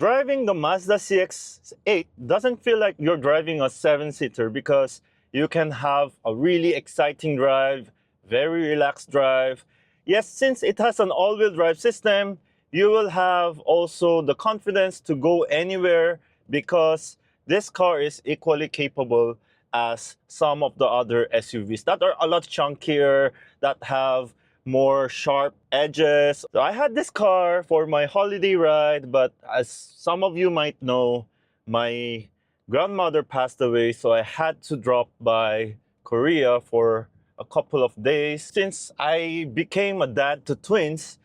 Driving the Mazda CX-8 doesn't feel like you're driving a 7-seater because you can have a really exciting drive, very relaxed drive. Yes, since it has an all-wheel drive system, you will have also the confidence to go anywhere because this car is equally capable as some of the other SUVs that are a lot chunkier, that have more sharp edges. So I had this car for my holiday ride, but as some of you might know, my grandmother passed away, so I had to drop by Korea for a couple of days. Since I became a dad to twins,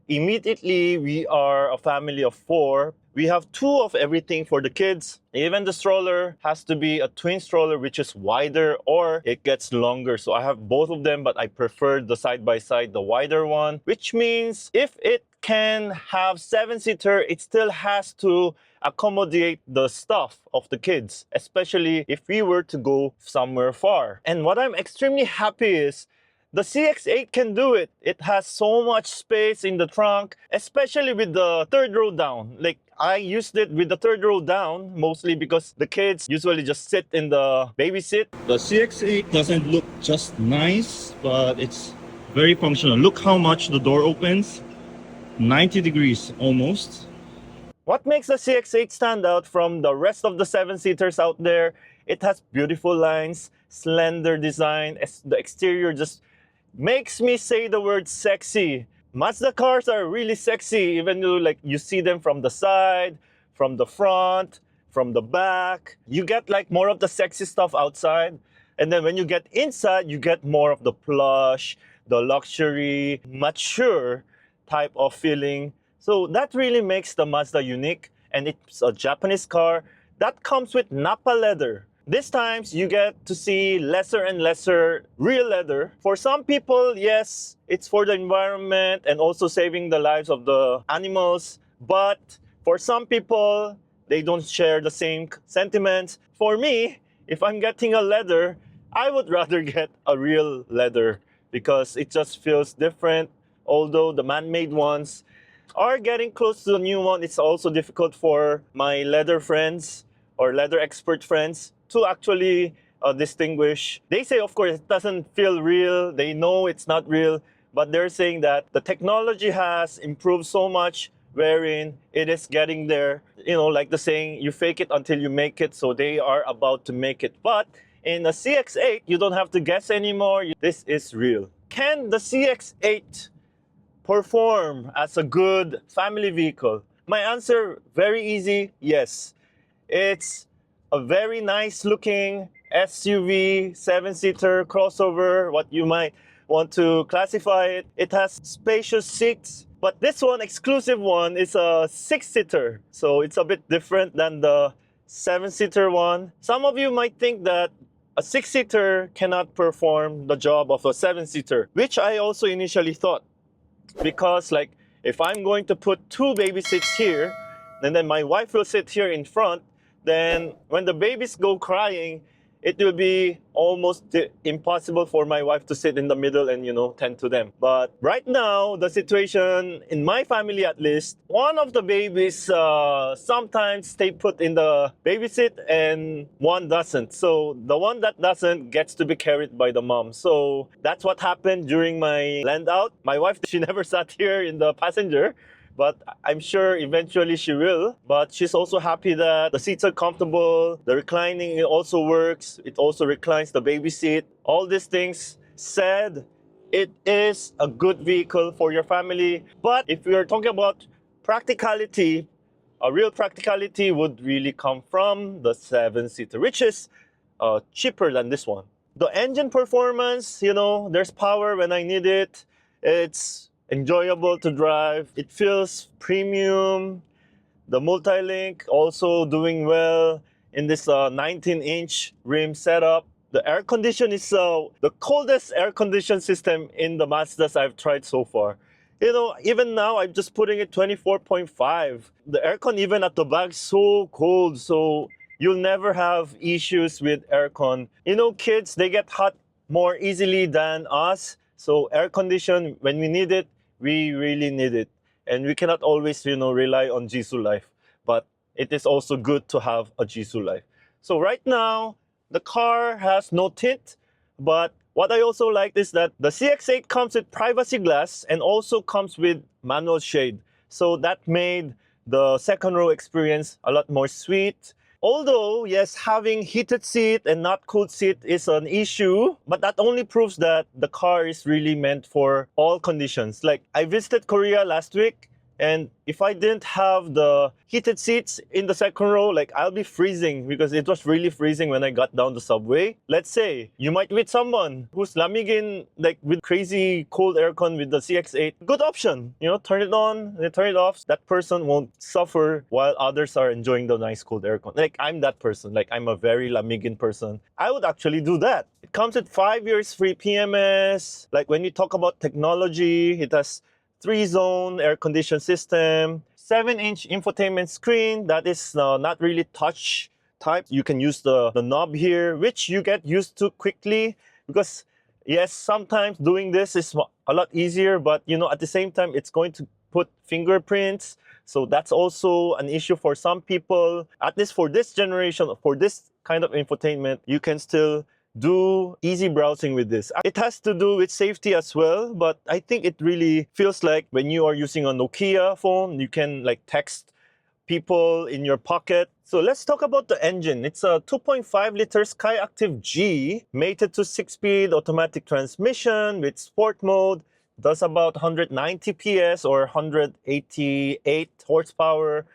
immediately we are a family of 4. We have 2 of everything for the kids. Even the stroller has to be a twin stroller, which is wider or it gets longer. So I have both of them, but I prefer the side-by-side, the wider one, which means if it can have 7-seater, it still has to accommodate the stuff of the kids, especially if we were to go somewhere far. And what I'm extremely happy is the CX-8 can do it. It has so much space in the trunk, especially with the 3rd row down. Like, I used it with the 3rd row down, mostly because the kids usually just sit in the baby seat. The CX-8 doesn't look just nice, but it's very functional. Look how much the door opens. 90 degrees almost. What makes the CX-8 stand out from the rest of the 7-seaters out there? It has beautiful lines, slender design. The exterior just makes me say the word sexy. Mazda cars are really sexy, even though like you see them from the side, from the front, from the back. You get like more of the sexy stuff outside. And then when you get inside, you get more of the plush, the luxury, mature type of feeling. So that really makes the Mazda unique. And it's a Japanese car that comes with Nappa leather. These times, you get to see lesser and lesser real leather. For some people, yes, it's for the environment and also saving the lives of the animals. But for some people, they don't share the same sentiments. For me, if I'm getting a leather, I would rather get a real leather because it just feels different. Although the man-made ones are getting close to the new one, it's also difficult for my leather friends or leather expert friends to actually distinguish. They say, of course, it doesn't feel real. They know it's not real, but they're saying that the technology has improved so much wherein it is getting there. You know, like the saying, you fake it until you make it. So they are about to make it. But in a CX-8, you don't have to guess anymore. This is real. Can the CX-8 perform as a good family vehicle? My answer, very easy, yes. It's a very nice looking SUV, 7-seater crossover, what you might want to classify it. It has spacious seats, but this one, exclusive one, is a 6-seater. So it's a bit different than the 7-seater one. Some of you might think that a 6-seater cannot perform the job of a 7-seater, which I also initially thought. Because like, if I'm going to put 2 baby seats here, and then my wife will sit here in front, then when the babies go crying, it will be almost impossible for my wife to sit in the middle and, you know, tend to them. But right now, the situation, in my family at least, one of the babies sometimes stay put in the baby seat and one doesn't. So the one that doesn't gets to be carried by the mom. So that's what happened during my land out. My wife, she never sat here in the passenger, but I'm sure eventually she will. But she's also happy that the seats are comfortable, the reclining it also works, it also reclines the baby seat. All these things said, it is a good vehicle for your family. But if we are talking about practicality, a real practicality would really come from the 7-seater, which is cheaper than this one. The engine performance, you know, there's power when I need it. It's enjoyable to drive. It feels premium. The multi-link also doing well in this 19-inch rim setup. The air condition is the coldest air condition system in the Mazdas I've tried so far. You know, even now I'm just putting it 24.5. The aircon even at the back so cold, so you'll never have issues with aircon. You know, kids, they get hot more easily than us. So air condition, when we need it, we really need it. And we cannot always, you know, rely on Jisoo Life. but it is also good to have a Jisoo light. So right now, the car has no tint, but what I also like is that the CX-8 comes with privacy glass and also comes with manual shade. So that made the second row experience a lot more sweet. Although, yes, having heated seat and not cooled seat is an issue, but that only proves that the car is really meant for all conditions. Like, I visited Korea last week, and if I didn't have the heated seats in the second row, like, I'll be freezing because it was really freezing when I got down the subway. Let's say you might meet someone who's lamigin, like with crazy cold aircon with the CX-8. Good option, you know, turn it on, then turn it off. That person won't suffer while others are enjoying the nice cold aircon. Like, I'm that person. Like, I'm a very lamigin person. I would actually do that. It comes with 5 years free PMS. Like, when you talk about technology, it has 3-zone air condition system, 7-inch infotainment screen that is not really touch type. You can use the knob here, which you get used to quickly because yes, sometimes doing this is a lot easier, but you know, at the same time, it's going to put fingerprints. So that's also an issue for some people. At least for this generation, for this kind of infotainment, you can still do easy browsing with this. It has to do with safety as well, but I think it really feels like when you are using a Nokia phone, you can like text people in your pocket. So let's talk about the engine. It's a 2.5 liter Skyactiv-G, mated to 6-speed automatic transmission with sport mode. Does about 190 PS or 188 horsepower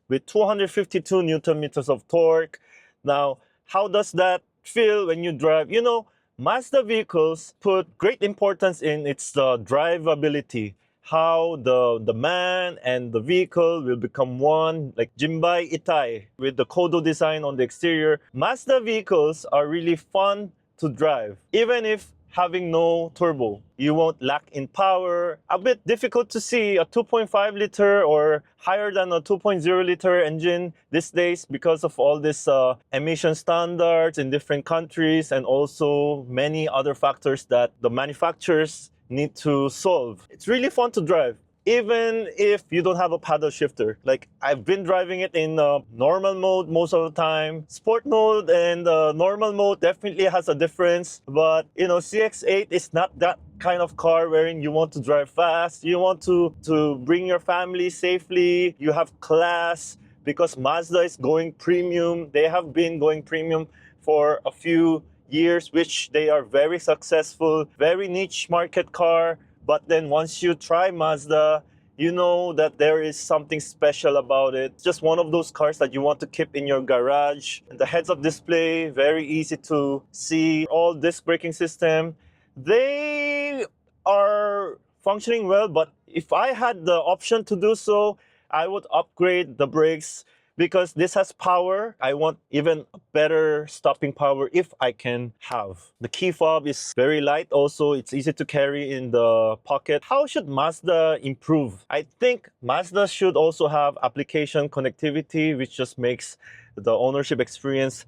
with 252 Newton meters of torque. Now, how does that feel when you drive? You know, Mazda vehicles put great importance in its drivability. How the man and the vehicle will become one, like Jinbai Itai with the Kodo design on the exterior. Mazda vehicles are really fun to drive, even if having no turbo. You won't lack in power. A bit difficult to see a 2.5 liter or higher than a 2.0 liter engine these days because of all these emission standards in different countries and also many other factors that the manufacturers need to solve. It's really fun to drive, even if you don't have a paddle shifter. Like, I've been driving it in normal mode most of the time. Sport mode and normal mode definitely has a difference. But, you know, CX-8 is not that kind of car wherein you want to drive fast. You want to bring your family safely. You have class because Mazda is going premium. They have been going premium for a few years, which they are very successful, very niche market car. But then once you try Mazda, you know that there is something special about it. It's just one of those cars that you want to keep in your garage. And the heads-up display, very easy to see. All disc braking system, they are functioning well, but if I had the option to do so, I would upgrade the brakes because this has power. I want even better stopping power if I can have. The key fob is very light also. It's easy to carry in the pocket. How should Mazda improve? I think Mazda should also have application connectivity, which just makes the ownership experience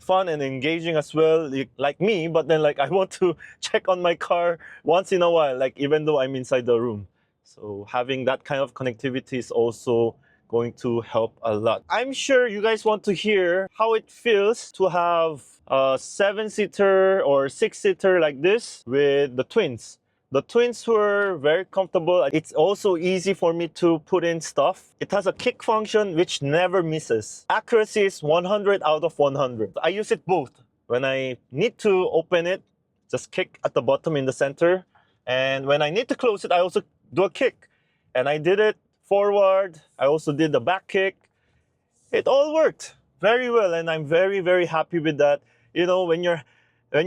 fun and engaging as well, like me, but then like I want to check on my car once in a while, like even though I'm inside the room. So having that kind of connectivity is also going to help a lot. I'm sure you guys want to hear how it feels to have a 7-seater or 6-seater like this with the twins. The twins were very comfortable. It's also easy for me to put in stuff. It has a kick function which never misses. Accuracy is 100 out of 100. I use it both. When I need to open it, just kick at the bottom in the center. And when I need to close it, I also do a kick. And I did it forward. I also did the back kick. It all worked very well, and I'm very, very happy with that. You know, when you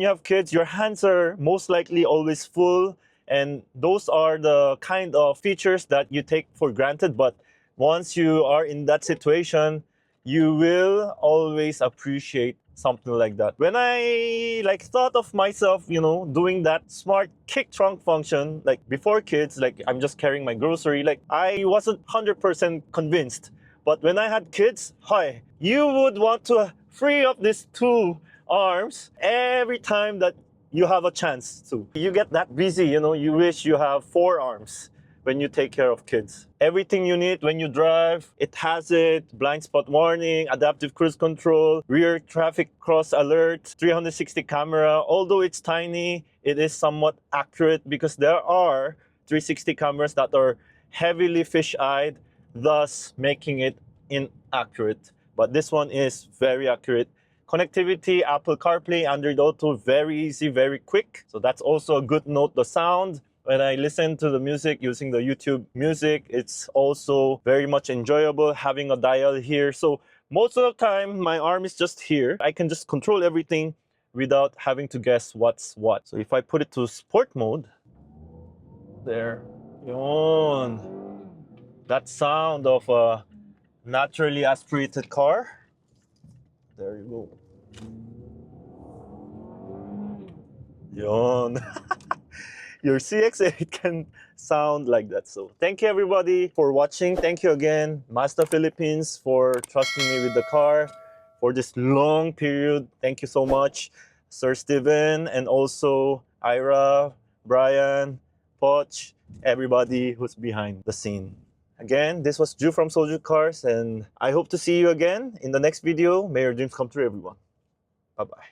have kids, your hands are most likely always full, and those are the kind of features that you take for granted. But once you are in that situation, you will always appreciate something like that. When I thought of myself, you know, doing that smart kick trunk function, like before kids, like I'm just carrying my grocery, like I wasn't 100% convinced. But when I had kids, hi, you would want to free up these 2 arms every time that you have a chance to. You get that busy, you know, you wish you have 4 arms. when you take care of kids. Everything you need when you drive, it has it. Blind spot warning, adaptive cruise control, rear traffic cross alert, 360 camera. Although it's tiny, it is somewhat accurate because there are 360 cameras that are heavily fish-eyed, thus making it inaccurate. But this one is very accurate. Connectivity, Apple CarPlay, Android Auto, very easy, very quick. So that's also a good note. The sound, when I listen to the music using the YouTube music, it's also very much enjoyable having a dial here. So most of the time, my arm is just here. I can just control everything without having to guess what's what. So if I put it to sport mode, there, yun. That sound of a naturally aspirated car. There you go. Yun. Your CX-8 can sound like that. So thank you everybody for watching. Thank you again, Mazda Philippines, for trusting me with the car for this long period. Thank you so much, Sir Steven, and also Ira, Brian, Poch, everybody who's behind the scene. Again, this was Ju from Soju Cars, and I hope to see you again in the next video. May your dreams come true, everyone. Bye-bye.